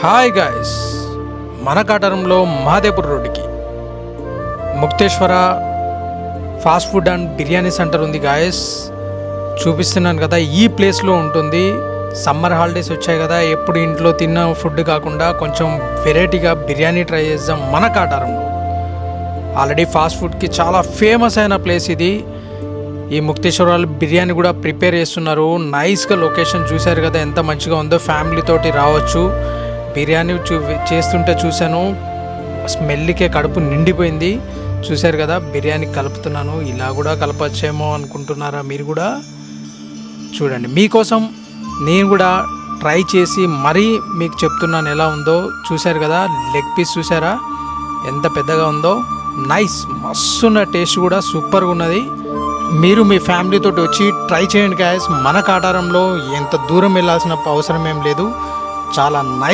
Hi guys, మన కాటరంలో మహాదేవ్పూర్ రోడ్డుకి Mukteshwara fast food and biryani centre ఉంది గాయస్. చూపిస్తున్నాను కదా, ఈ ప్లేస్లో ఉంటుంది. సమ్మర్ హాలిడేస్ వచ్చాయి కదా, ఎప్పుడు ఇంట్లో తిన్న ఫుడ్ కాకుండా కొంచెం వెరైటీగా బిర్యానీ ట్రై చేద్దాం మన కాటారంలో. ఆల్రెడీ ఫాస్ట్ ఫుడ్కి చాలా ఫేమస్ అయిన ప్లేస్ ఇది. ఈ ముక్తేశ్వర వాళ్ళు బిర్యానీ కూడా ప్రిపేర్ చేస్తున్నారు. నైస్గా లొకేషన్ చూశారు కదా, ఎంత మంచిగా ఉందో. ఫ్యామిలీతోటి రావచ్చు. బిర్యానీ చేస్తుంటే చూశాను, స్మెల్కే కడుపు నిండిపోయింది. చూశారు కదా, బిర్యానీ కలుపుతున్నాను. ఇలా కూడా కలపచ్చేమో అనుకుంటున్నారా మీరు కూడా? చూడండి, మీకోసం నేను కూడా ట్రై చేసి మరీ మీకు చెప్తున్నాను ఎలా ఉందో. చూశారు కదా, లెగ్ పీస్ చూసారా ఎంత పెద్దగా ఉందో. నైస్, మస్తున్న టేస్ట్ కూడా సూపర్గా ఉన్నది. మీరు మీ ఫ్యామిలీతో వచ్చి ట్రై చేయండి గాయస్. మన కాటారంలో ఎంత దూరం వెళ్ళాల్సిన అవసరం ఏం లేదు. చాలా నైస్.